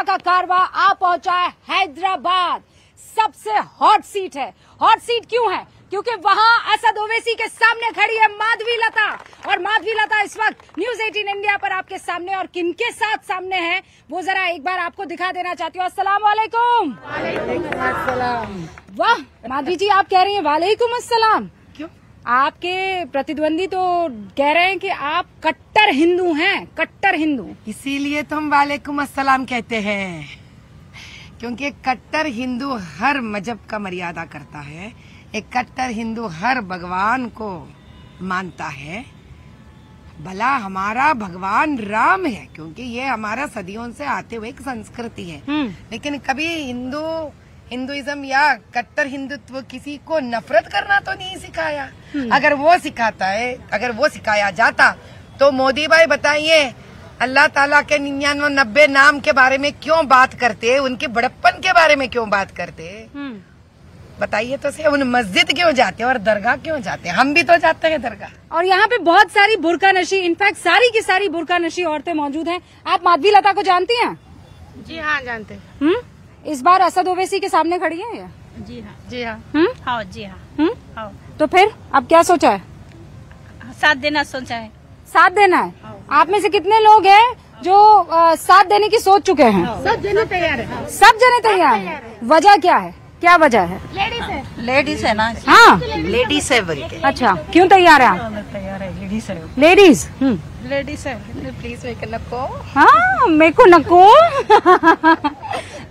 का कारवा आ पहुंचा है हैदराबाद। सबसे हॉट सीट है। हॉट सीट क्यों है? क्योंकि वहां असद ओवैसी के सामने खड़ी है माधवी लता, और माधवी लता इस वक्त न्यूज 18 इंडिया पर आपके सामने, और किनके साथ सामने है वो जरा एक बार आपको दिखा देना चाहती हूँ। अस्सलाम वालेकुम। वाह माधवी जी, आप कह रही हैं वालेकुम अस्सलाम। क्यों? आपके प्रतिद्वंदी तो कह रहे हैं कि आप कट्टर हिंदू हैं, कट्टर हिंदू। इसीलिए तो हम वालेकुम अस्सलाम कहते हैं, क्योंकि एक कट्टर हिंदू हर मजहब का मर्यादा करता है। एक कट्टर हिंदू हर भगवान को मानता है। भला हमारा भगवान राम है, क्योंकि ये हमारा सदियों से आते हुए एक संस्कृति है। लेकिन कभी हिंदुइज्म या कट्टर हिंदुत्व किसी को नफरत करना तो नहीं सिखाया। अगर वो सिखाता है, अगर वो सिखाया जाता तो मोदी भाई बताइए अल्लाह ताला के 99 नाम के बारे में क्यों बात करते, उनके बड़प्पन के बारे में क्यों बात करते? बताइए तो सही, उन मस्जिद क्यों जाते और दरगाह क्यों जाते? हम भी तो जाते हैं दरगाह। और यहाँ पे बहुत सारी बुर्का नशी, इनफैक्ट सारी की सारी बुर्का नशी औरतें मौजूद हैं। आप माधवी लता को जानती हैं? जी हाँ, जानते हैं। इस बार असद ओवैसी के सामने खड़ी है? जी हाँ, जी हाँ, हाँ जी हाँ। तो फिर अब क्या सोचा है? साथ देना सोचा है। साथ देना है। आप में से कितने लोग हैं जो साथ देने की सोच चुके हैं? सब जने तैयार है। सब जने तैयार है। वजह क्या है? क्या वजह है? लेडीज है ना। हाँ लेडीज है बोल के। अच्छा, क्यों तैयार है आप? तैयार है, लेडीज है। लेडीज लेडीज है, प्लीज मेरे को नको। हाँ मेरे को नको।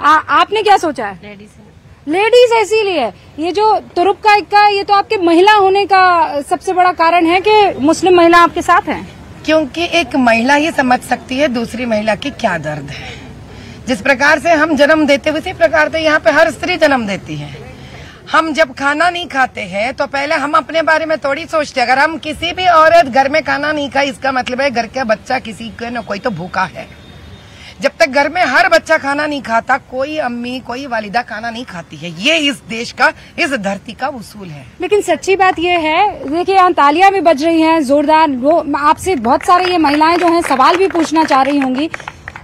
आपने क्या सोचा है? लेडीज है। लेडीज है, इसीलिए ये जो तुरुप का इक्का, ये तो आपके महिला होने का सबसे बड़ा कारण है कि मुस्लिम महिला आपके साथ है। क्योंकि एक महिला ही समझ सकती है दूसरी महिला की क्या दर्द है। जिस प्रकार से हम जन्म देते उसी प्रकार से यहाँ पे हर स्त्री जन्म देती है। हम जब खाना नहीं खाते हैं तो पहले हम अपने बारे में थोड़ी सोचते। अगर हम किसी भी औरत घर में खाना नहीं खाई, इसका मतलब है घर का बच्चा किसी को न कोई तो भूखा है। जब तक घर में हर बच्चा खाना नहीं खाता, कोई अम्मी कोई वालिदा खाना नहीं खाती है। ये इस देश का, इस धरती का उसूल है। लेकिन सच्ची बात ये है, देखिए यहाँ तालियां भी बज रही हैं जोरदार। वो आपसे बहुत सारे ये महिलाएं जो हैं सवाल भी पूछना चाह रही होंगी।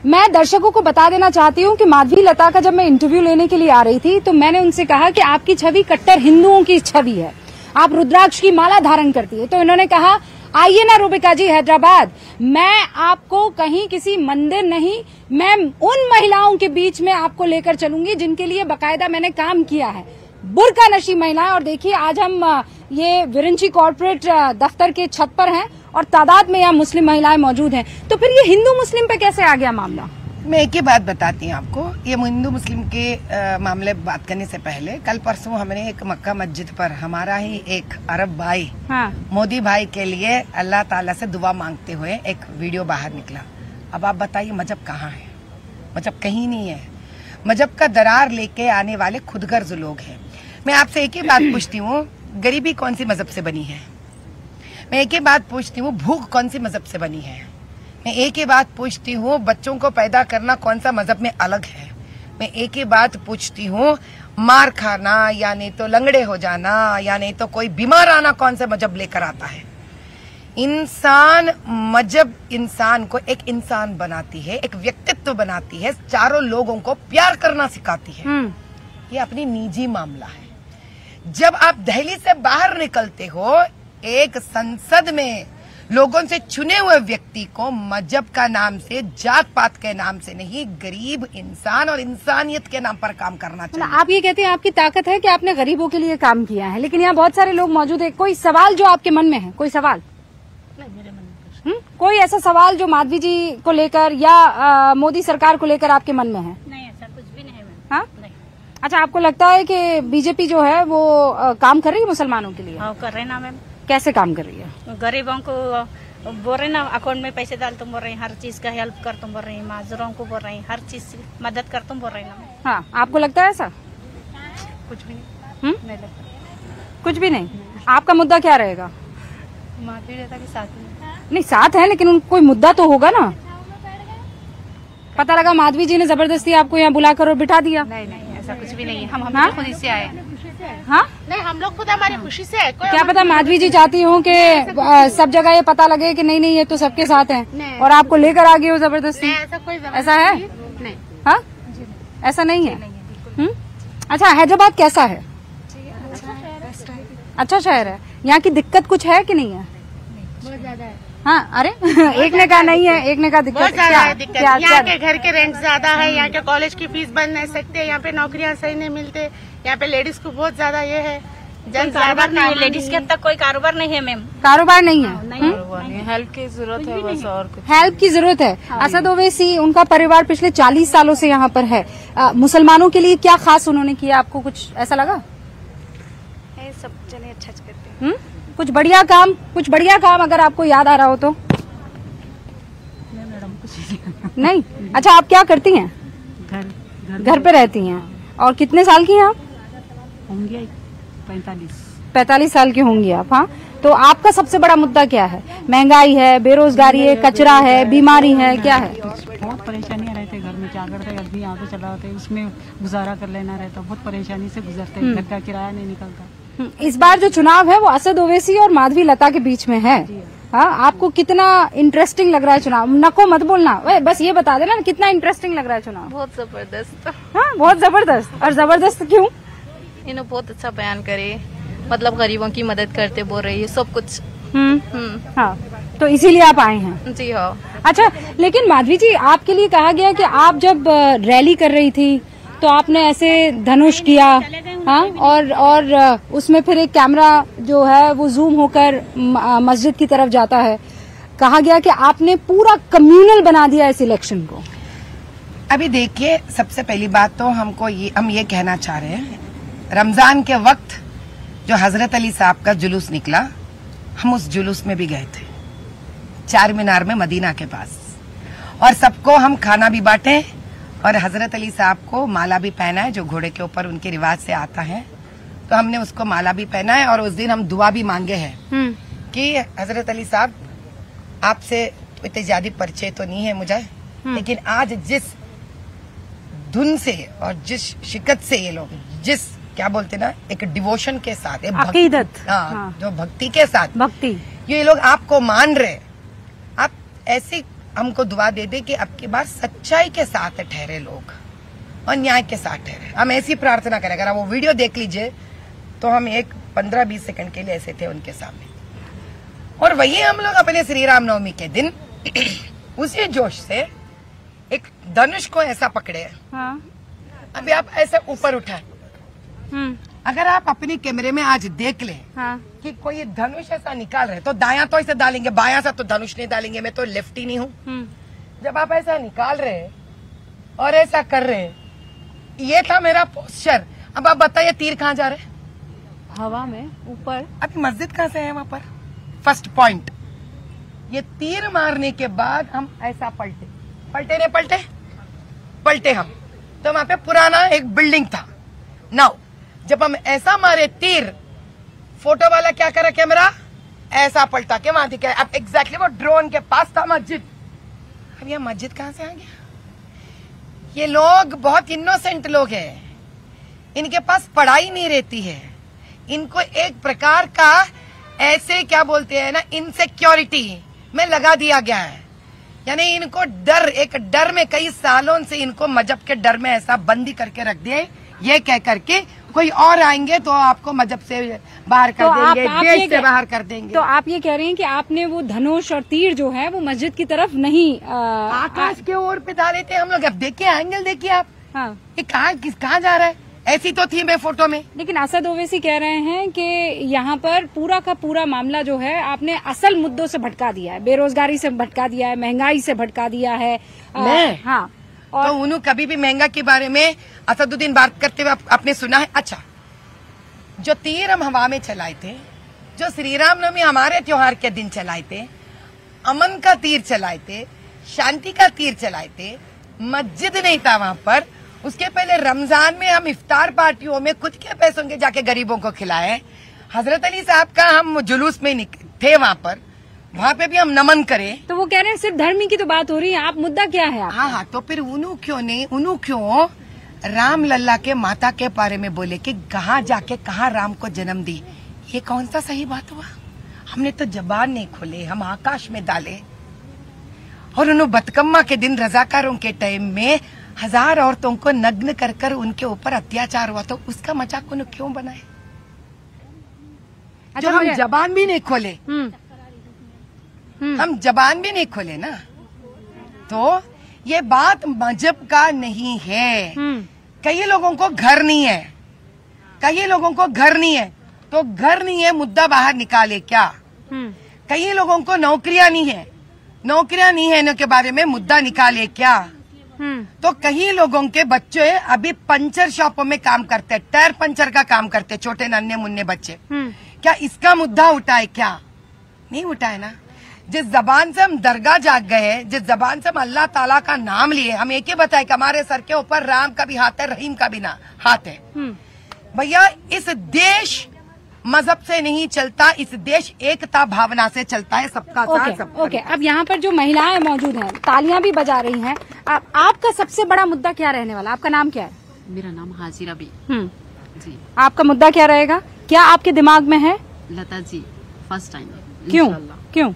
मैं दर्शकों को बता देना चाहती हूँ कि माधवी लता का जब मैं इंटरव्यू लेने के लिए आ रही थी तो मैंने उनसे कहा कि आपकी छवि कट्टर हिंदुओं की छवि है, आप रुद्राक्ष की माला धारण करती है। तो इन्होंने कहा आइए ना रूबिका जी हैदराबाद, मैं आपको कहीं किसी मंदिर नहीं, मैं उन महिलाओं के बीच में आपको लेकर चलूंगी जिनके लिए बकायदा मैंने काम किया है, बुर्का नशी महिलाएं। और देखिए आज हम ये विरंची कॉर्पोरेट दफ्तर के छत पर हैं और तादाद में यहाँ मुस्लिम महिलाएं मौजूद हैं। तो फिर ये हिंदू मुस्लिम पे कैसे आ गया मामला? मैं एक ही बात बताती हूँ आपको। ये हिंदू मुस्लिम के मामले बात करने से पहले कल परसों हमने एक मक्का मस्जिद पर हमारा ही एक अरब भाई मोदी भाई के लिए अल्लाह ताला से दुआ मांगते हुए एक वीडियो बाहर निकला। अब आप बताइए मजहब कहाँ है? मजहब कहीं नहीं है। मजहब का दरार लेके आने वाले खुदगर्ज लोग हैं। मैं आपसे एक ही बात पूछती हूँ, गरीबी कौन सी मजहब से बनी है? मैं एक ही बात पूछती हूँ, भूख कौन सी मजहब से बनी है? मैं एक ही बात पूछती हूँ, बच्चों को पैदा करना कौन सा मजहब में अलग है? मैं एक ही बात पूछती हूँ, मार खाना या नहीं तो लंगड़े हो जाना या नहीं तो कोई बीमार आना कौन सा मजहब लेकर आता है? इंसान, मजहब इंसान को एक इंसान बनाती है, एक व्यक्तित्व बनाती है, चारों लोगों को प्यार करना सिखाती है। ये अपनी निजी मामला है। जब आप दिल्ली से बाहर निकलते हो, एक संसद में लोगों से चुने हुए व्यक्ति को मजहब का नाम से, जात पात के नाम से नहीं, गरीब इंसान और इंसानियत के नाम पर काम करना चाहिए। आप ये कहते हैं आपकी ताकत है कि आपने गरीबों के लिए काम किया है, लेकिन यहाँ बहुत सारे लोग मौजूद है। कोई सवाल जो आपके मन में है? कोई सवाल? नहीं, मेरे मन में कोई ऐसा सवाल जो माधवी जी को लेकर या मोदी सरकार को लेकर आपके मन में है? नहीं, ऐसा कुछ भी नहीं है। हाँ, अच्छा, आपको लगता है कि बीजेपी जो है वो काम कर रही है मुसलमानों के लिए? हाँ, कर रहे ना मैम। कैसे काम कर रही है? गरीबों को बोल रहे ना, अकाउंट में पैसे डाल तुम बोल रहे हैं, हर चीज का हेल्प कर तुम बोल रहे हैं, माजरों को बोल रहे हैं, हर चीज मदद कर तुम बोल रहे हैं ना। हाँ, आपको लगता है ऐसा? कुछ भी नहीं। नहीं लगता। कुछ भी नहीं। आपका मुद्दा क्या रहेगा? माधवी लता के साथ में नहीं, साथ है, लेकिन कोई मुद्दा तो होगा ना। पता लगा माधवी जी ने जबरदस्ती आपको यहाँ बुलाकर और बिठा दिया। नहीं, ऐसा कुछ भी नहीं है। हम खुद से आए। हाँ, नहीं, हम लोग खुद हमारी खुशी से है। क्या पता माधवी जी चाहती हूँ कि सब जगह ये पता लगे कि नहीं ये तो सबके साथ हैं और आपको लेकर आ गई हो जबरदस्ती। ऐसा कोई ऐसा है? नहीं। हाँ, ऐसा नहीं है? अच्छा, हैदराबाद कैसा है? अच्छा शहर है। यहाँ की दिक्कत कुछ है कि नहीं है? बहुत ज्यादा है। हाँ, अरे एक ने कहा नहीं है, एक ने कहा दिक्कत। बहुत ज्यादा है दिक्कत। यहाँ के घर के रेंट ज्यादा है, यहाँ के कॉलेज की फीस भर नहीं सकते, यहाँ पे नौकरियाँ सही नहीं मिलते, यहाँ पे लेडीज को बहुत ज्यादा ये है। कारोबार नहीं है, लेडीज के अब तक कोई कारोबार नहीं है मैम। कारोबार नहीं है, हेल्प की जरूरत है बस, और कुछ हेल्प की जरूरत है। असद ओवैसी, उनका परिवार पिछले 40 सालों से यहाँ पर है। मुसलमानों के लिए क्या खास उन्होंने किया, आपको कुछ ऐसा लगा? सब जने अच्छा करते हैं। कुछ बढ़िया काम अगर आपको याद आ रहा हो तो? नहीं। अच्छा, आप क्या करती हैं? घर पे रहती हैं। और कितने साल की हैं आप? होंगे 45 साल की होंगी आप। हाँ, तो आपका सबसे बड़ा मुद्दा क्या है? महंगाई है, बेरोजगारी है, कचरा है, बीमारी है, क्या है? बहुत परेशानियां रहते घर में, क्या करते आदमी आगे चला होते, उसमें गुजारा कर लेना रहता, बहुत परेशानी से गुजरते, घर का किराया नहीं निकलता। इस बार जो चुनाव है वो असद ओवैसी और माधवी लता के बीच में है। हाँ, आपको कितना इंटरेस्टिंग लग रहा है चुनाव? नको मत बोलना, बस ये बता देना कितना इंटरेस्टिंग लग रहा है चुनाव। बहुत जबरदस्त। हाँ, बहुत जबरदस्त। और जबरदस्त क्यों? इन्होंने बहुत अच्छा बयान करे, मतलब गरीबों की मदद करते बोल रही है, सब कुछ। हाँ, तो इसीलिए आप आए हैं? जी हाँ। अच्छा, लेकिन माधवी जी, आपके लिए कहा गया कि आप जब रैली कर रही थी तो आपने ऐसे धनुष किया, हाँ, और उसमें फिर एक कैमरा जो है वो जूम होकर मस्जिद की तरफ जाता है। कहा गया कि आपने पूरा कम्युनल बना दिया इस इलेक्शन को। अभी देखिए, सबसे पहली बात तो हम ये कहना चाह रहे हैं, रमजान के वक्त जो हजरत अली साहब का जुलूस निकला, हम उस जुलूस में भी गए थे, चार मीनार में मदीना के पास, और सबको हम खाना भी बांटे और हजरत अली साहब को माला भी पहना है, जो घोड़े के ऊपर उनके रिवाज से आता है, तो हमने उसको माला भी पहना है। और उस दिन हम दुआ भी मांगे हैं कि हजरत अली साहब, आपसे इतने ज्यादा परिचय तो नहीं है मुझे, लेकिन आज जिस धुन से और जिस शिकत से ये लोग, जिस क्या बोलते ना, एक डिवोशन के साथ, अकीदत, हाँ, जो भक्ति के साथ ये लोग आपको मान रहे, आप ऐसी हमको दुआ दे दे कि अब की बार सच्चाई के साथ ठहरे लोग और न्याय के साथ ठहरे। हम ऐसी प्रार्थना करें। अगर आप वो वीडियो देख लीजिए तो हम एक 15-20 सेकंड के लिए ऐसे थे उनके सामने, और वही हम लोग अपने श्री राम नवमी के दिन उसी जोश से एक धनुष को ऐसा पकड़े। हाँ। अभी आप ऐसे ऊपर उठाए, अगर आप अपनी कैमरे में आज देख लें कि कोई धनुष ऐसा निकाल रहे, तो दायां तो ऐसे डालेंगे, बायां से तो धनुष नहीं डालेंगे, मैं तो लेफ्टी नहीं हूँ। जब आप ऐसा निकाल रहे और ऐसा कर रहे, ये था मेरा पोस्चर। अब आप बताइए तीर कहाँ जा रहे? हवा में ऊपर। अभी मस्जिद कहाँ से है वहाँ पर? फर्स्ट पॉइंट, ये तीर मारने के बाद हम ऐसा पलटे हम, तो वहाँ पे पुराना एक बिल्डिंग था। नाउ जब हम ऐसा मारे तीर, फोटो वाला क्या करे, कैमरा ऐसा पलटा के वहां दिखाया। अब एग्जैक्टली वो ड्रोन के पास था मस्जिद। अब ये मस्जिद कहां से आ गया? ये लोग बहुत इनोसेंट लोग हैं, इनके पास पढ़ाई नहीं रहती है, इनको एक प्रकार का ऐसे क्या बोलते हैं ना, इनसिक्योरिटी में लगा दिया गया है। यानी इनको डर, एक डर में कई सालों से इनको मजहब के डर में ऐसा बंदी करके रख दिए, ये कह करके कोई और आएंगे तो आपको मजहब से बाहर कर देंगे, देश से बाहर कर देंगे। तो आप ये कह रहे हैं कि आपने वो धनुष और तीर जो है वो मस्जिद की तरफ नहीं, आकाश के ओर पे डाले थे हम लोग। अब देखिए एंगल देखिए आप, हाँ, ये कहाँ जा रहा है? ऐसी तो थी मैं फोटो में। लेकिन असद ओवैसी कह रहे हैं कि यहाँ पर पूरा का पूरा मामला जो है आपने असल मुद्दों से भटका दिया है, बेरोजगारी से भटका दिया है, महंगाई से भटका दिया है। हाँ, और तो उन्होंने कभी भी महंगा के बारे में असदुद्दीन बात करते हुए आपने सुना है? अच्छा, जो तीर हम हवा में चलाए थे, जो श्री राम नवमी हमारे त्योहार के दिन चलाए थे, अमन का तीर चलाए थे, शांति का तीर चलाए थे, मस्जिद नहीं था वहाँ पर। उसके पहले रमजान में हम इफ्तार पार्टियों में खुद के पैसों के जाके गरीबों को खिलाए। हजरत अली साहब का हम जुलूस में थे वहाँ पे भी हम नमन करें। तो वो कह रहे हैं सिर्फ धर्म की तो बात हो रही है, आप मुद्दा क्या है? हाँ, तो फिर उन्हों क्यों राम लल्ला के माता के बारे में बोले कि कहाँ जाके कहाँ राम को जन्म दी? ये कौन सा सही बात हुआ? हमने तो जबान नहीं खोले, हम आकाश में डाले। और उन्होंने बतकम्मा के दिन रजाकारों के टाइम में 1000 औरतों को नग्न कर कर उनके ऊपर अत्याचार हुआ, तो उसका मजाक उन्हें क्यों बनाए? जो हम जबान भी नहीं खोले, हम जबान भी नहीं खोले ना, तो ये बात मजहब का नहीं है। कई लोगों को घर नहीं है, कई लोगों को घर नहीं है, तो घर नहीं है मुद्दा बाहर निकाले क्या? कई लोगों को नौकरियां नहीं है, नौकरियां नहीं है के बारे में मुद्दा निकाले क्या? तो कई लोगों के बच्चे अभी पंचर शॉपों में काम करते, टायर पंचर का काम करते, छोटे नन्हे मुन्ने बच्चे, क्या इसका मुद्दा उठाए क्या? नहीं उठाए ना। जिस जबान से हम दरगाह जाग गए, जिस जबान से हम अल्लाह ताला का नाम लिए, हम एक ही बताए कि हमारे सर के ऊपर राम का भी हाथ है, रहीम का भी ना हाथ है। भैया इस देश मजहब से नहीं चलता, इस देश एकता भावना से चलता है, सबका साथ सबका। ओके, अब यहाँ पर जो महिलाएं मौजूद हैं, तालियां भी बजा रही हैं, आपका सबसे बड़ा मुद्दा क्या रहने वाला? आपका नाम क्या है? मेरा नाम हाजिरा बी जी। आपका मुद्दा क्या रहेगा? क्या आपके दिमाग में है? Lata ji first time. क्यों? क्यों?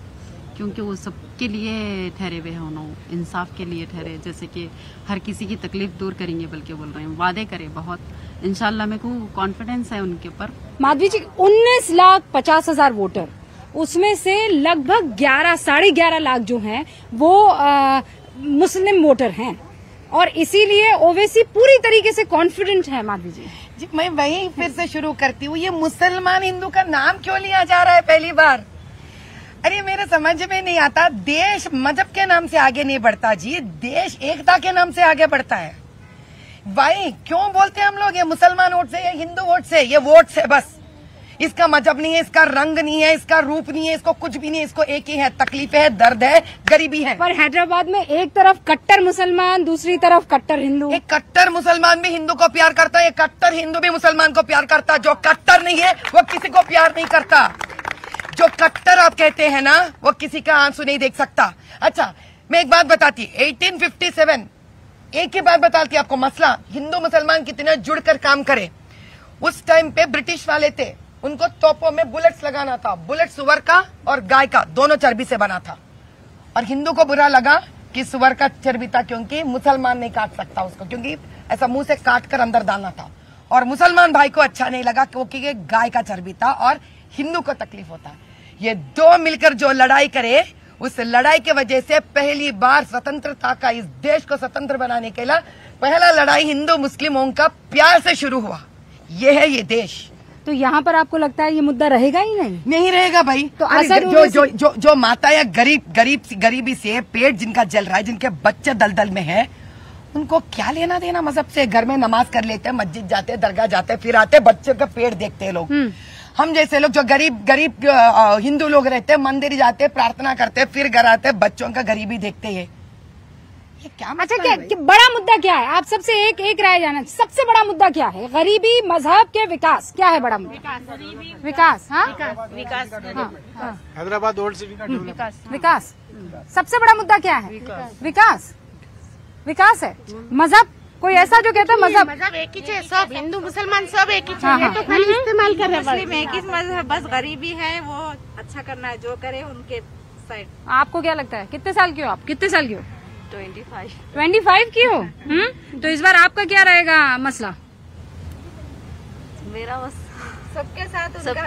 क्योंकि वो सबके लिए ठहरे हुए हैं, उन्होंने इंसाफ के लिए ठहरे, जैसे कि हर किसी की तकलीफ दूर करेंगे, बल्कि बोल रहे हैं वादे करे बहुत। इंशाल्लाह मेरे को कॉन्फिडेंस है उनके ऊपर। माधवी जी, 19,50,000 वोटर, उसमें से लगभग 11-11.5 लाख जो हैं वो मुस्लिम वोटर हैं, और इसीलिए ओवैसी पूरी तरीके से कॉन्फिडेंट है। माधवी जी, मैं वही फिर से शुरू करती हूँ, ये मुसलमान हिंदू का नाम क्यों लिया जा रहा है पहली बार? अरे मेरे समझ में नहीं आता, देश मजहब के नाम से आगे नहीं बढ़ता जी, देश एकता के नाम से आगे बढ़ता है। भाई क्यों बोलते हैं हम लोग ये मुसलमान वोट से, ये हिंदू वोट से, ये वोट से बस, इसका मजहब नहीं है, इसका रंग नहीं है, इसका रूप नहीं है, इसको कुछ भी नहीं है, इसको एक ही है, तकलीफ है, दर्द है, गरीबी है। पर हैदराबाद में एक तरफ कट्टर मुसलमान, दूसरी तरफ कट्टर हिंदू। एक कट्टर मुसलमान भी हिंदू को प्यार करता है, एक कट्टर हिंदू भी मुसलमान को प्यार करता है। जो कट्टर नहीं है वो किसी को प्यार नहीं करता। जो कट्टर आप कहते हैं ना, वो किसी का आंसू नहीं देख सकता। अच्छा मैं एक बात बताती, 1857 एक ही बात बताती आपको, मसला हिंदू मुसलमान कितने जुड़कर काम करे। उस टाइम पे ब्रिटिश वाले थे, उनको तोपों में बुलेट्स लगाना था, बुलेट सुअर का और गाय का दोनों चर्बी से बना था, और हिंदू को बुरा लगा कि सुअर का चर्बी था, क्योंकि मुसलमान नहीं काट सकता उसको, क्योंकि ऐसा मुंह से काट कर अंदर डालना था, और मुसलमान भाई को अच्छा नहीं लगा क्योंकि ये गाय का चर्बी था और हिंदू को तकलीफ होता है। ये दो मिलकर जो लड़ाई करे, उस लड़ाई की वजह से पहली बार स्वतंत्रता का, इस देश को स्वतंत्र बनाने के लिए पहला लड़ाई हिंदू मुस्लिमों का प्यार से शुरू हुआ। ये है ये देश। तो यहाँ पर आपको लगता है ये मुद्दा रहेगा ही नहीं? नहीं रहेगा भाई। तो जो माता या गरीबी से पेट जिनका जल रहा है, जिनके बच्चे दलदल में है, उनको क्या लेना देना मजहब से? घर में नमाज कर लेते हैं, मस्जिद जाते हैं, दरगाह जाते हैं, फिर आते बच्चे का पेट देखते हैं लोग। हम जैसे लोग जो गरीब हिंदू लोग रहते हैं, मंदिर जाते, प्रार्थना करते, फिर घर आते, बच्चों का गरीबी देखते हैं। ये क्या? अच्छा क्या बड़ा मुद्दा क्या है? आप सबसे एक राय जाना, सबसे बड़ा मुद्दा क्या है? गरीबी, मजहब के विकास, क्या है बड़ा मुद्दा? विकास। हाँ, विकास। हैदराबाद ओल्ड सिटी का विकास सबसे बड़ा मुद्दा क्या है? विकास है। मजहब कोई ऐसा जो कहता है मजहब एक ही है, सब हिंदू मुसलमान सब एक ही है, तो खाली इस्तेमाल कर रहे हैं। मुस्लिम एक ही मजहब, बस गरीबी है, वो अच्छा करना है, जो करे उनके साइड। आपको क्या लगता है? कितने साल की हो आप? 25 की हो? तो इस बार आपका क्या रहेगा मसला? मेरा बस सबके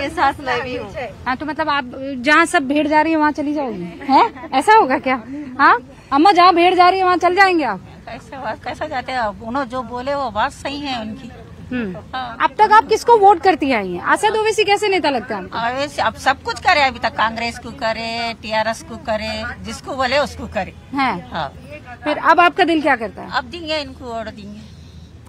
साथ मैं भी हूँ। हाँ, तो मतलब आप जहाँ सब भीड़ जा रही है वहाँ चली जाओगी? है ऐसा होगा क्या? हाँ अम्मा, जहाँ भीड़ जा रही है वहाँ चल जाएंगे आप? कैसा जाते हैं? उन्होंने जो बोले वो बात सही है उनकी। अब तक आप किसको वोट करती आई हैं? असद ओवैसी कैसे नेता लगता है? अब सब कुछ करे, अभी तक कांग्रेस को करे, TRS को करे, जिसको बोले उसको करे। हाँ। फिर अब आपका दिल क्या करता है? अब देंगे इनको, वोट देंगे,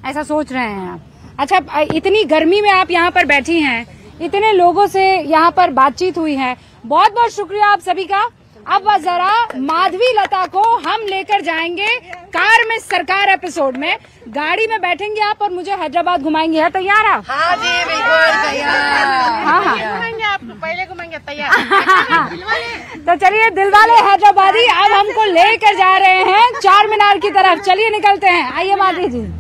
ऐसा सोच रहे हैं आप? अच्छा, इतनी गर्मी में आप यहाँ पर बैठी हैं, इतने लोगों से यहाँ पर बातचीत हुई है, बहुत बहुत शुक्रिया आप सभी का। अब जरा माधवी लता को हम लेकर जाएंगे कार में, सरकार एपिसोड में गाड़ी में बैठेंगे आप और मुझे हैदराबाद घुमाएंगे। है तैयार आप? हाँ जी बिल्कुल तैयार। हाँ घुमाएंगे आपको, पहले घुमाएंगे, तैयार। तो चलिए दिलवाले हैदराबादी अब हमको लेकर जा रहे हैं चार मीनार की तरफ। चलिए निकलते हैं, आइए माधवी जी।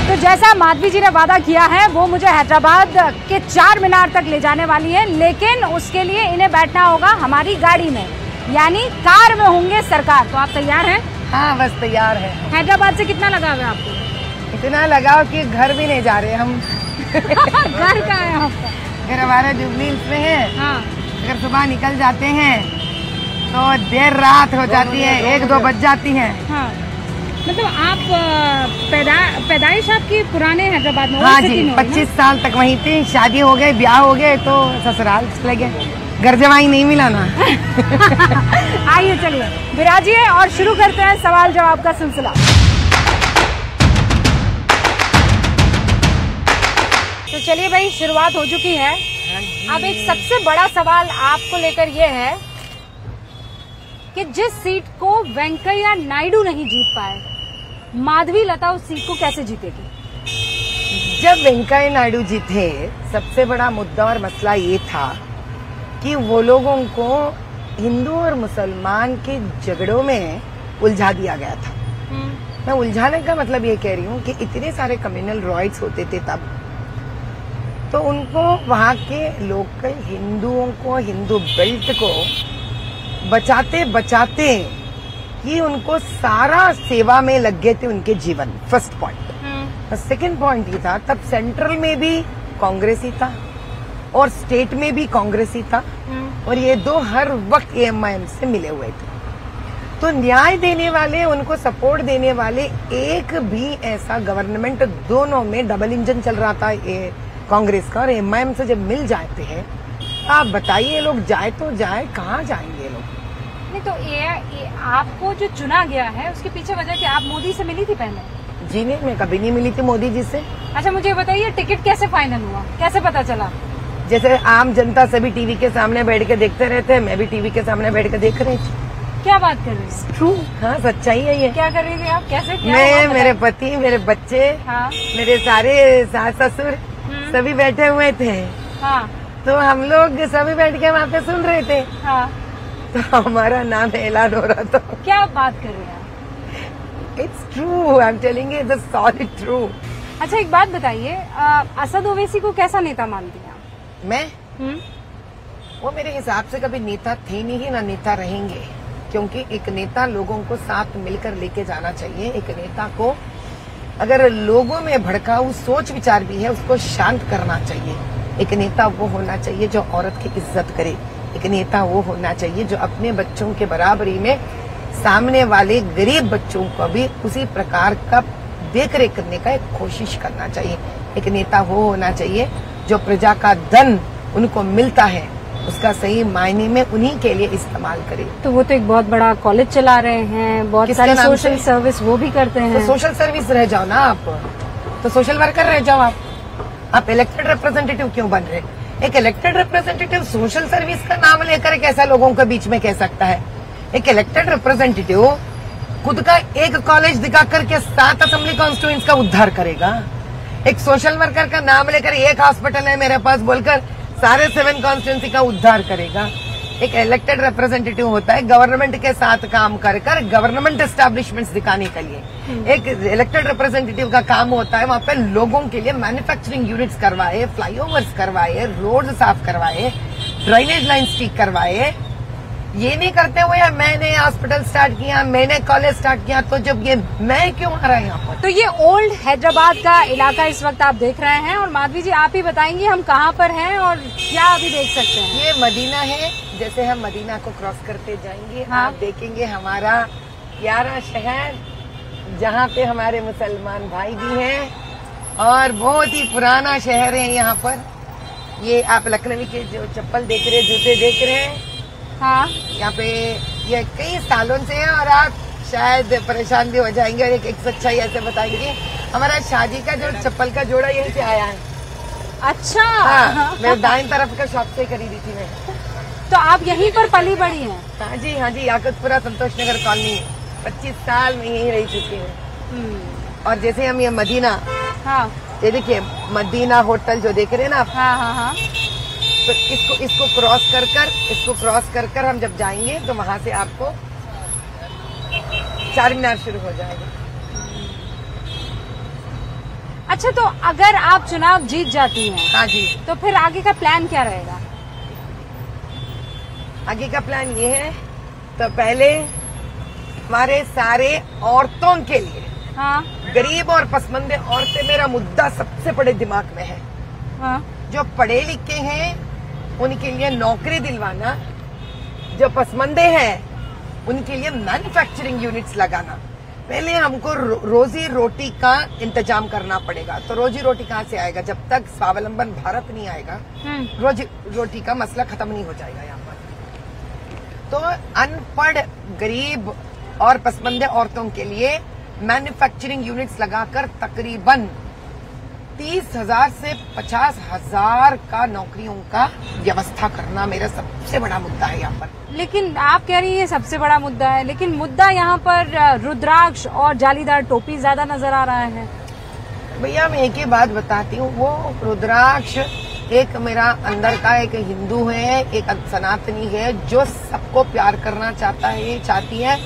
तो जैसा माधवी जी ने वादा किया है, वो मुझे हैदराबाद के चार मीनार तक ले जाने वाली है, लेकिन उसके लिए इन्हें बैठना होगा हमारी गाड़ी में। यानी कार में होंगे सरकार। तो आप तैयार हैं? हाँ बस तैयार है। हैदराबाद से कितना लगाव है आपको? इतना लगाव कि घर भी नहीं जा रहे हम। घर कहाँ है आपका? घर हमारा जुबली में है। हाँ। अगर सुबह निकल जाते हैं तो देर रात हो जाती है, 1-2 बज जाती है। हाँ। मतलब आप पैदाइश आपकी पुराने हैदराबाद में? हाँ जी, 25 साल तक वहीं थी। शादी हो गई, ब्याह हो गए तो ससुराल चले गए। घर जवाई नहीं मिला ना। आइए चलिए विराजिए और शुरू करते हैं सवाल जवाब का सिलसिला। तो चलिए भाई, शुरुआत हो चुकी है। अब एक सबसे बड़ा सवाल आपको लेकर ये है कि जिस सीट को वेंकैया नायडू नहीं जीत पाए, माधवी लता उस सीट को कैसे जीतेगी? जब वेंकैया नायडू जी थे, सबसे बड़ा मुद्दा और मसला ये था कि वो लोगों को हिंदू और मुसलमान के झगड़ों में उलझा दिया गया था। मैं उलझाने का मतलब ये कह रही हूँ कि इतने सारे कम्युनल राइट्स होते थे तब, तो उनको वहाँ के लोकल हिंदुओं को, हिंदू बेल्ट को बचाते बचाते कि उनको सारा सेवा में लग गए थे उनके जीवन। First point. सेकंड पॉइंट ये था, तब सेंट्रल में भी कांग्रेस ही था और स्टेट में भी कांग्रेस ही था, और ये दो हर वक्त AMIM से मिले हुए थे। तो न्याय देने वाले, उनको सपोर्ट देने वाले एक भी ऐसा गवर्नमेंट, दोनों में डबल इंजन चल रहा था कांग्रेस का और AMIM से जब मिल जाते हैं, आप बताइए लोग जाए तो जाए, कहाँ जाएंगे लोग? नहीं तो ये आपको जो चुना गया है उसके पीछे वजह क्या? आप मोदी से मिली थी पहले? जी नहीं, मैं कभी नहीं मिली थी मोदी जी से। अच्छा मुझे बताइए, टिकट कैसे फाइनल हुआ, कैसे पता चला? जैसे आम जनता सभी टीवी के सामने बैठ के देखते रहते हैं, मैं भी टीवी के सामने बैठ के देख रही थी। क्या बात कर रही हैं? ट्रू। हाँ सच्चाई है ये। क्या कर रही थी आप? कैसे? क्या मैं, मेरे पति, मेरे बच्चे, हाँ। मेरे सारे सास ससुर सभी बैठे हुए थे। हाँ। तो हम लोग सभी बैठ के वहाँ पे सुन रहे थे। हाँ। तो हमारा नाम ऐलान हो रहा था। क्या बात कर रहे हैं? It's true, I am telling you, it's solid true. अच्छा एक बात बताइए, असद ओवैसी को कैसा नेता मानती हैं आप? मैं? वो मेरे हिसाब से कभी नेता थे नहीं, ना नेता रहेंगे, क्योंकि एक नेता लोगों को साथ मिलकर लेके जाना चाहिए। एक नेता को अगर लोगों में भड़काऊ सोच विचार भी है, उसको शांत करना चाहिए। एक नेता वो होना चाहिए जो औरत की इज्जत करे। एक नेता वो होना चाहिए जो अपने बच्चों के बराबरी में सामने वाले गरीब बच्चों को भी उसी प्रकार का देख रेख करने का एक कोशिश करना चाहिए। एक नेता वो होना चाहिए जो प्रजा का धन उनको मिलता है, उसका सही मायने में उन्हीं के लिए इस्तेमाल करे। तो वो तो एक बहुत बड़ा कॉलेज चला रहे हैं, बहुत सारी सोशल सर्विस वो भी करते हैं। तो सोशल सर्विस रह जाओ ना आप, तो सोशल वर्कर रह जाओ आप इलेक्टेड रिप्रेजेंटेटिव क्यों बन रहे? एक इलेक्टेड रिप्रेजेंटेटिव सोशल सर्विस का नाम लेकर कैसा लोगों के बीच में कह सकता है? एक इलेक्टेड रिप्रेजेंटेटिव खुद का एक कॉलेज दिखा करके 7 असेंबली कॉन्स्टिट्यूएंट्स का उद्धार करेगा। एक सोशल वर्कर का नाम लेकर एक हॉस्पिटल है मेरे पास बोलकर सारे 7 कॉन्स्टिट्यूएंसी का उद्धार करेगा। एक इलेक्टेड रिप्रेजेंटेटिव होता है गवर्नमेंट के साथ काम कर गवर्नमेंट एस्टैब्लिशमेंट दिखाने के लिए। एक इलेक्टेड रिप्रेजेंटेटिव का काम होता है वहाँ पे लोगों के लिए मैन्युफैक्चरिंग यूनिट्स करवाए, फ्लाईओवर्स करवाए, रोड साफ करवाए, ड्रेनेज लाइन ठीक करवाए। ये नहीं करते हुए मैंने हॉस्पिटल स्टार्ट किया, मैंने कॉलेज स्टार्ट किया, तो जब ये मैं क्यों आ रहा है यहाँ पर? तो ये ओल्ड हैदराबाद का इलाका इस वक्त आप देख रहे हैं, और माधवी जी आप ही बताएंगे हम कहाँ पर हैं और क्या अभी देख सकते हैं? ये मदीना है। जैसे हम मदीना को क्रॉस करते जाएंगे, हाँ। आप देखेंगे हमारा प्यारा शहर, जहाँ पे हमारे मुसलमान भाई भी हैं, और बहुत ही पुराना शहर है यहाँ पर। ये आप लखनवी के जो चप्पल देख रहे हैं, जूते देख रहे हैं, हाँ। यहाँ पे ये कई सालों से है, और आप शायद परेशान भी हो जाएंगे और एक सच्चाई ऐसे बताएंगे, हमारा शादी का जो चप्पल का जोड़ा यहीं से आया है। अच्छा। हाँ, मैं दाएं तरफ का शॉप से खरीदी थी मैं। तो आप यहीं पर पली बड़ी हैं? हाँ जी, हाँ जी, याकुतपुरा संतोष नगर कॉलोनी 25 साल में यहीं रह चुकी हूँ। और जैसे हम ये मदीना, हाँ, ये देखिए मदीना होटल जो देख रहे हैं ना आप, हाँ हाँ हाँ, तो इसको क्रॉस कर कर हम जब जाएंगे तो वहाँ से आपको चार मीनार शुरू हो जाएगा। अच्छा, तो अगर आप चुनाव जीत जाती हैं, हाँ जी, तो फिर आगे का प्लान क्या रहेगा? आगे का प्लान ये है तो पहले हमारे सारे औरतों के लिए, हाँ, गरीब और पसमंदे औरतें मेरा मुद्दा सबसे बड़े दिमाग में है। हाँ, जो पढ़े लिखे हैं उनके लिए नौकरी दिलवाना, जो पसमंदे हैं उनके लिए मैन्युफैक्चरिंग यूनिट्स लगाना। पहले हमको रोजी रोटी का इंतजाम करना पड़ेगा। तो रोजी रोटी कहाँ से आएगा? जब तक स्वावलंबन भारत नहीं आएगा रोजी रोटी का मसला खत्म नहीं हो जाएगा यहाँ पर। तो अनपढ़, गरीब और पसमंदे औरतों के लिए मैन्युफैक्चरिंग यूनिट्स लगाकर तकरीबन 30,000 से 50,000 का नौकरियों का व्यवस्था करना मेरा सबसे बड़ा मुद्दा है यहाँ पर। लेकिन आप कह रही हैं सबसे बड़ा मुद्दा है, लेकिन मुद्दा यहाँ पर रुद्राक्ष और जालीदार टोपी ज्यादा नजर आ रहा है। भैया मैं एक ही बात बताती हूँ, वो रुद्राक्ष एक मेरा अंदर का एक हिंदू है, एक सनातनी है जो सबको प्यार करना चाहती है,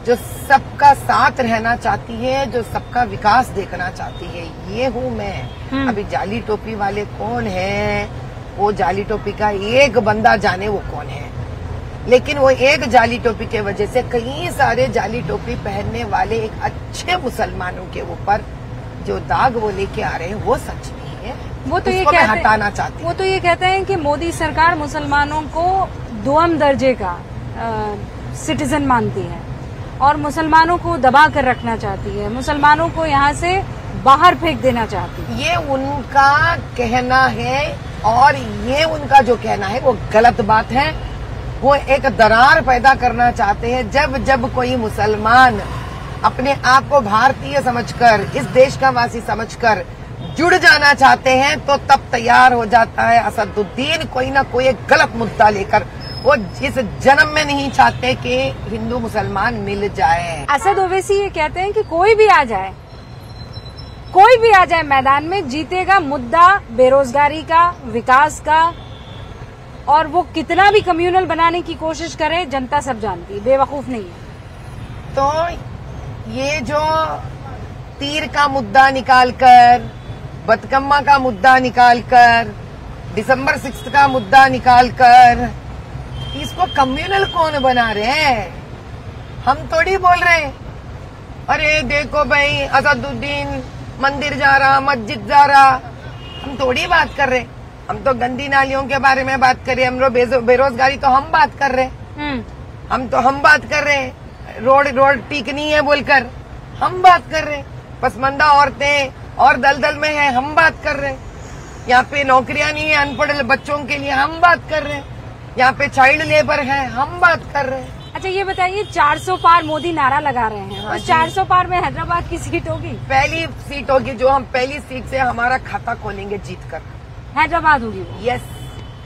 जो सबका साथ रहना चाहती है, जो सबका विकास देखना चाहती है। ये हूँ मैं। अभी जाली टोपी वाले कौन है? वो जाली टोपी का एक बंदा जाने वो कौन है। लेकिन वो एक जाली टोपी के वजह से कई सारे जाली टोपी पहनने वाले एक अच्छे मुसलमानों के ऊपर जो दाग वो लेके आ रहे हैं वो सच नहीं है। वो तो ये हटाना चाहती वो तो ये कहते हैं कि मोदी सरकार मुसलमानों को दोहम दर्जे का सिटीजन मानती है और मुसलमानों को दबा कर रखना चाहती है, मुसलमानों को यहाँ से बाहर फेंक देना चाहती है। ये उनका कहना है और ये उनका जो कहना है वो गलत बात है। वो एक दरार पैदा करना चाहते हैं। जब जब कोई मुसलमान अपने आप को भारतीय समझकर, इस देश का वासी समझकर जुड़ जाना चाहते हैं तो तब तैयार हो जाता है असदुद्दीन कोई ना कोई एक गलत मुद्दा लेकर। वो इस जन्म में नहीं चाहते कि हिंदू मुसलमान मिल जाए। असद ओवैसी ये कहते हैं कि कोई भी आ जाए मैदान में, जीतेगा मुद्दा बेरोजगारी का, विकास का, और वो कितना भी कम्युनल बनाने की कोशिश करे जनता सब जानती है, बेवकूफ नहीं है। तो ये जो तीर का मुद्दा निकालकर, बतकम्मा का मुद्दा निकालकर, दिसंबर 6 का मुद्दा निकालकर, इसको कम्युनल कौन बना रहे हैं? हम थोड़ी बोल रहे हैं अरे देखो भाई असदुद्दीन मंदिर जा रहा, मस्जिद जा रहा। हम थोड़ी बात कर रहे, हम तो गंदी नालियों के बारे में बात कर रहे हैं। हम लोग बेरोजगारी तो हम बात कर रहे हैं। हम बात कर रहे हैं रोड ठीक नहीं है बोलकर, हम बात कर रहे हैं। पसमंदा औरतें और दलदल में है, हम बात कर रहे हैं। यहाँ पे नौकरियां नहीं है अनपढ़ बच्चों के लिए, हम बात कर रहे हैं। यहाँ पे चाइल्ड लेबर है, हम बात कर रहे हैं। अच्छा ये बताइए, 400 पार मोदी नारा लगा रहे हैं, हाँ, उस 400 पार में हैदराबाद की सीट होगी? पहली सीट होगी, जो हम पहली सीट से हमारा खाता खोलेंगे जीतकर, हैदराबाद होगी वो। यस।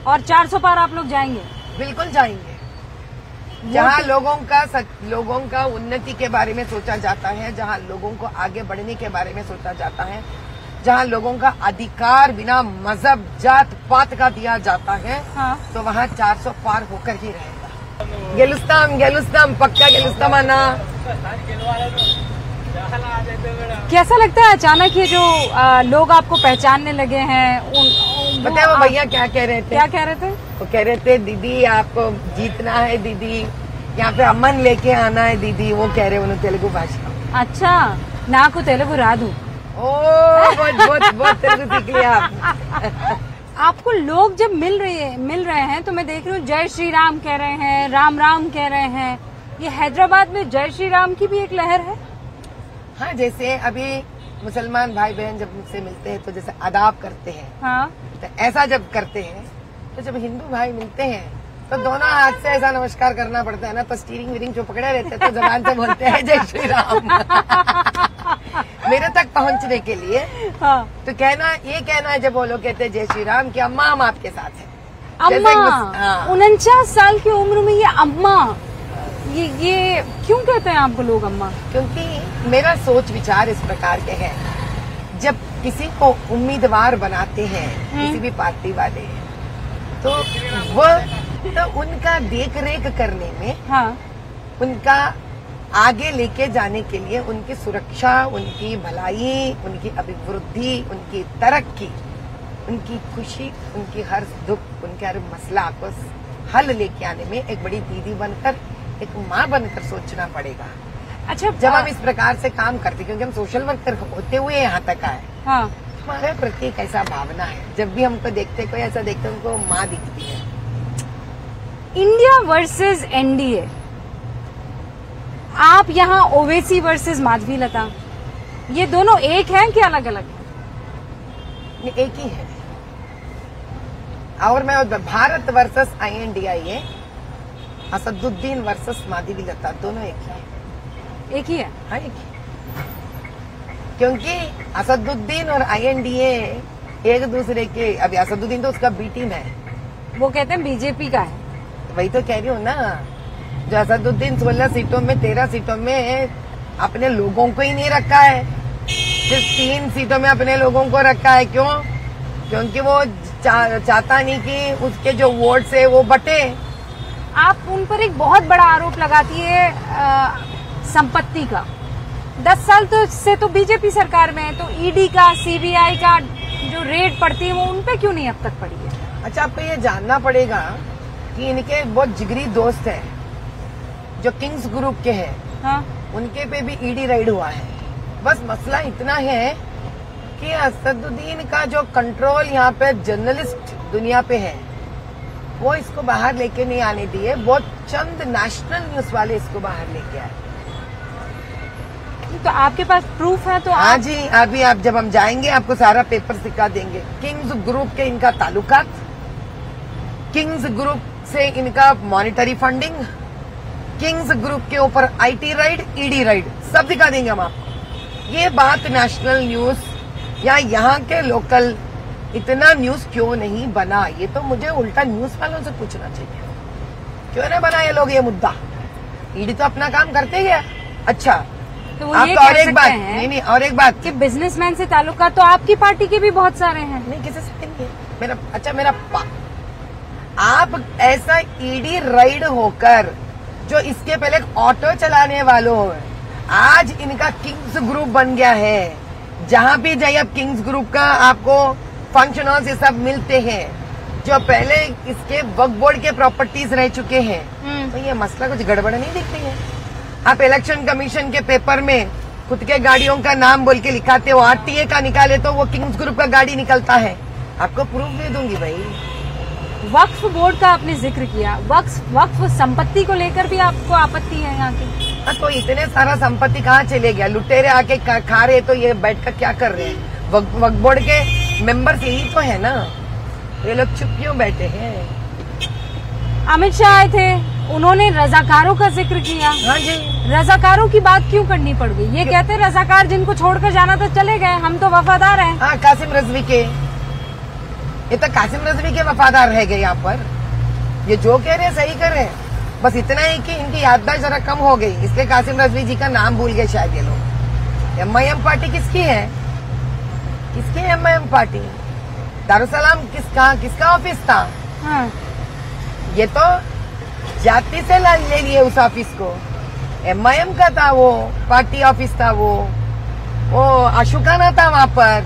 और 400 पार आप लोग जाएंगे? बिल्कुल जाएंगे। जहाँ लोगों का उन्नति के बारे में सोचा जाता है, जहाँ लोगों को आगे बढ़ने के बारे में सोचा जाता है, जहाँ लोगों का अधिकार बिना मजहब जात पात का दिया जाता है, हाँ। तो वहाँ 400 पार होकर ही रहेगा। गेलुस्ताम पक्का गेलुस्तामाना। कैसा लगता है अचानक ये जो लोग आपको पहचानने लगे हैं? पता है वो भैया क्या कह रहे थे? क्या कह रहे थे? वो कह रहे थे दीदी आपको जीतना है दीदी, यहाँ पे अमन लेके आना है दीदी। वो कह रहे उन्होंने तेलुगु भाषा। अच्छा, नाकु तेलुगु रादू। बहुत तेलुगु सीख लिया आप। आपको लोग जब मिल रहे हैं तो मैं देख रही हूँ जय श्री राम कह रहे हैं, राम राम कह रहे हैं। ये हैदराबाद में जय श्री राम की भी एक लहर है। हाँ, जैसे अभी मुसलमान भाई बहन जब मुझसे मिलते हैं तो जैसे आदाब करते हैं, हाँ, तो ऐसा जब करते हैं, तो जब हिंदू भाई मिलते हैं तो दोनों हाथ से ऐसा नमस्कार करना पड़ता है ना। तो स्टीयरिंग वीरिंग जो पकड़े रहते हैं तो जबान से बोलते हैं जय श्री राम। मेरे तक पहुंचने के लिए हाँ। तो ये कहना है, जब वो लोग कहते हैं जय श्री राम कि अम्मा हम आपके साथ हैं। अम्मा 49 साल की उम्र में ये अम्मा, ये क्यों कहते हैं आपको लोग अम्मा? क्योंकि मेरा सोच विचार इस प्रकार के है, जब किसी को उम्मीदवार बनाते हैं किसी भी पार्टी वाले, तो उनका देख रेख करने में, हाँ, उनका आगे लेके जाने के लिए, उनकी सुरक्षा, उनकी भलाई, उनकी अभिवृद्धि, उनकी तरक्की, उनकी खुशी, उनकी हर दुख, उनके हर मसला को हल लेके आने में एक बड़ी दीदी बनकर, एक माँ बनकर सोचना पड़ेगा। अच्छा, जब हम इस प्रकार से काम करते, क्योंकि हम सोशल वर्कर होते हुए यहाँ तक आए, हाँ, हमारे प्रति एक ऐसा भावना है, जब भी हमको देखते कोई ऐसा देखते हमको माँ दिखती है। इंडिया वर्सेस एनडीए, आप यहाँ ओवैसी वर्सेस माधवी लता, ये दोनों एक हैं कि अलग अलग? ये एक ही है। और मैं Bharat versus INDIA, Asaduddin versus Madhavi Lata, दोनों एक ही है। एक ही है? हाँ, एक ही। क्योंकि असदुद्दीन और INDA एक दूसरे के, अभी असदुद्दीन तो उसका बी टीम है, वो कहते हैं बीजेपी का है। वही तो कह रही हूँ ना, जो असदुद्दीन 16 सीटों में 13 सीटों में अपने लोगों को ही नहीं रखा है, सिर्फ 3 सीटों में अपने लोगों को रखा है। क्यों? क्योंकि वो चाहता नहीं कि उसके जो वोट्स है वो बटे। आप उन पर एक बहुत बड़ा आरोप लगाती है संपत्ति का। 10 साल से तो बीजेपी सरकार में है, तो ईडी का, CBI का जो रेड पड़ती है वो उन पे क्यों नहीं अब तक पड़ी है? अच्छा, आपको ये जानना पड़ेगा कि इनके बहुत जिगरी दोस्त हैं जो किंग्स ग्रुप के हैं, हाँ? उनके पे भी ईडी राइड हुआ है। बस मसला इतना है कि असदुद्दीन का जो कंट्रोल यहाँ पे जर्नलिस्ट दुनिया पे है, वो इसको बाहर लेके नहीं आने दिए। बहुत चंद नेशनल न्यूज वाले इसको बाहर लेके आए। तो आपके पास प्रूफ है? तो हाँ जी, अभी आप जब हम जाएंगे आपको सारा पेपर दिखा देंगे। किंग्स ग्रुप के इनका ताल्लुकात, किंग्स ग्रुप से इनका मॉनिटरी फंडिंग, किंग्स ग्रुप के ऊपर IT राइड, ED राइड, सब दिखा देंगे हम आपको। ये बात नेशनल न्यूज या यहाँ के लोकल इतना न्यूज क्यों नहीं बना, ये तो मुझे उल्टा न्यूज वालों से पूछना चाहिए। क्यों नहीं बना ये लोग ये मुद्दा? ईडी तो अपना काम करते ही है। अच्छा, तो वो आप ये तो कह और एक सकते बात, हैं नहीं और एक बात कि बिजनेसमैन से ताल्लुकात तो आपकी पार्टी के भी बहुत सारे हैं। नहीं, किसी से नहीं है मेरा आप ऐसा ईडी राइड होकर जो इसके पहले ऑटो चलाने वालों, आज इनका किंग्स ग्रुप बन गया है। जहां भी जाइए आप किंग्स ग्रुप का आपको फंक्शन हॉल से सब मिलते हैं, जो पहले इसके वक्फ बोर्ड के प्रॉपर्टीज रह चुके हैं। तो ये मसला कुछ गड़बड़ नहीं दिख रही है? आप इलेक्शन कमीशन के पेपर में खुद के गाड़ियों का नाम बोल के लिखाते हो, RTA का निकाले तो वो किंग्स ग्रुप का गाड़ी निकलता है। आपको प्रूफ दे दूंगी भाई। वक्फ बोर्ड का आपने जिक्र किया, वक्फ संपत्ति को लेकर भी आपको आपत्ति है यहाँ की? हाँ, तो इतने सारा संपत्ति कहाँ चले गया? लुटेरे आके खा रहे, तो ये बैठ कर क्या कर रहे हैं? वक्फ बोर्ड के मेंबर्स यही तो है ना, ये लोग चुप क्यों बैठे हैं? अमित शाह आए थे, उन्होंने रजाकारों का जिक्र किया। हाँ जी, रजाकारों की बात क्यों करनी पड़ गई? ये कहते हैं रजाकार जिनको छोड़कर जाना था चले गए, हम तो वफादार हैं। हाँ, कासिम रजवी के, ये तो कासिम रजवी के वफादार रह गए यहाँ पर। ये जो कह रहे हैं सही कर रहे हैं, बस इतना ही कि इनकी याददाश्त जरा कम हो गई, इसलिए कासिम रजवी जी का नाम भूल गए शायद ये लोग। MIM पार्टी किसकी है? किसकी है MIM पार्टी? दारुसलाम किसका ऑफिस था? हाँ। ये तो जाति से ले लिए उस ऑफिस को। MIM का था वो, पार्टी ऑफिस था वो अशोकाना था वहाँ पर,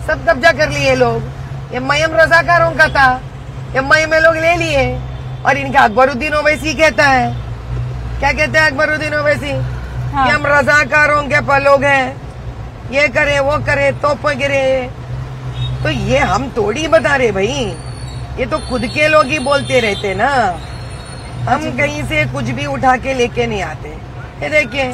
सब कब्जा कर लिए लोग। MIM रजाकारों का था, MIM लोग ले लिए। और इनका अकबरुद्दीन ओवैसी कहता है, क्या कहते हैं अकबरुद्दीन ओवैसी? हाँ। कि हम रजाकारों के लोग हैं, ये करे वो करे तोप गिरे। तो ये हम थोड़ी बता रहे भाई, ये तो खुद के लोग ही बोलते रहते ना, हम कहीं से कुछ भी उठा के लेके नहीं आते। ये देखिए,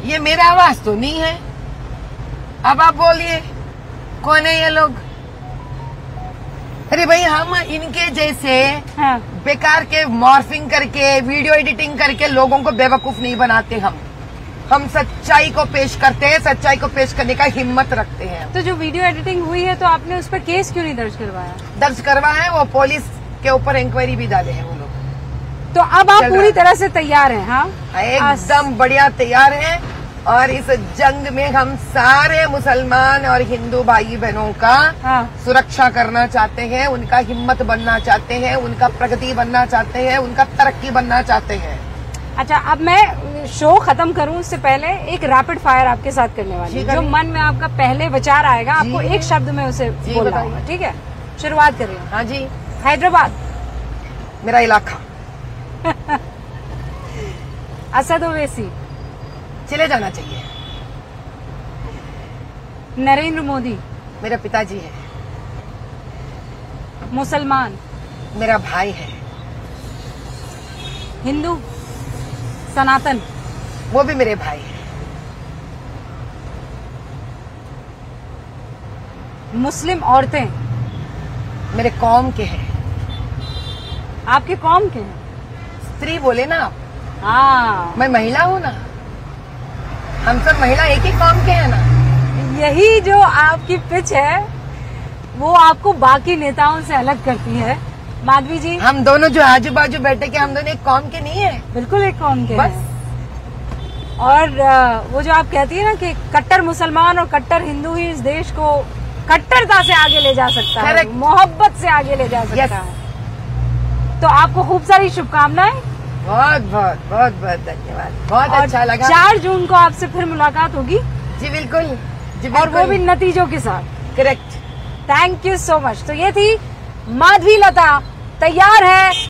ये मेरा आवाज तो नहीं है। अब आप बोलिए कौन है ये लोग? अरे भाई, हम इनके जैसे हाँ। बेकार के मॉर्फिंग करके, वीडियो एडिटिंग करके लोगों को बेवकूफ नहीं बनाते। हम सच्चाई को पेश करते हैं, सच्चाई को पेश करने का हिम्मत रखते हैं। तो जो वीडियो एडिटिंग हुई है, तो आपने उस पर केस क्यों नहीं दर्ज करवाया? दर्ज करवाया है, वो पुलिस के ऊपर इंक्वायरी भी डाले हैं वो लोग। तो अब आप पूरी तरह से तैयार हैं? हाँ, एकदम बढ़िया तैयार है। और इस जंग में हम सारे मुसलमान और हिंदू भाई बहनों का सुरक्षा करना चाहते हैं, उनका हिम्मत बनना चाहते हैं, उनका प्रगति बनना चाहते हैं, उनका तरक्की बनना चाहते हैं। अच्छा, अब मैं शो खत्म करूं उससे पहले एक रैपिड फायर आपके साथ करने वाली हूं। जो मन में आपका पहले विचार आएगा आपको एक शब्द में उसे बोलना होगा, ठीक है? शुरुआत कर रही हूँ। हाँ जी। हैदराबाद मेरा इलाका। असद ओवैसी चले जाना चाहिए। नरेंद्र मोदी मेरे पिताजी है। मुसलमान मेरा भाई है। हिंदू सनातन वो भी मेरे भाई है। मुस्लिम औरतें मेरे कौम के हैं। आपके कौम के हैं? स्त्री बोले ना आप। हाँ, मैं महिला हूँ ना, हम सब महिला एक ही कौम के हैं ना। यही जो आपकी पिच है वो आपको बाकी नेताओं से अलग करती है। माधवी जी, हम दोनों जो आजू बाजू बैठे के हम दोनों एक कौम के नहीं है। बिल्कुल एक कौम के बस। हैं। और वो जो आप कहती है ना कि कट्टर मुसलमान और कट्टर हिंदू ही इस देश को कट्टरता से आगे ले जा सकता है, मोहब्बत से आगे ले जा सकता है। तो आपको खूब सारी शुभकामनाएं। बहुत बहुत बहुत बहुत धन्यवाद, बहुत अच्छा लगा। 4 जून को आपसे फिर मुलाकात होगी। जी बिल्कुल, जी बिल्कुल। और वो भी नतीजों के साथ। Correct. Thank you so much. तो ये थी माधवी लता, तैयार है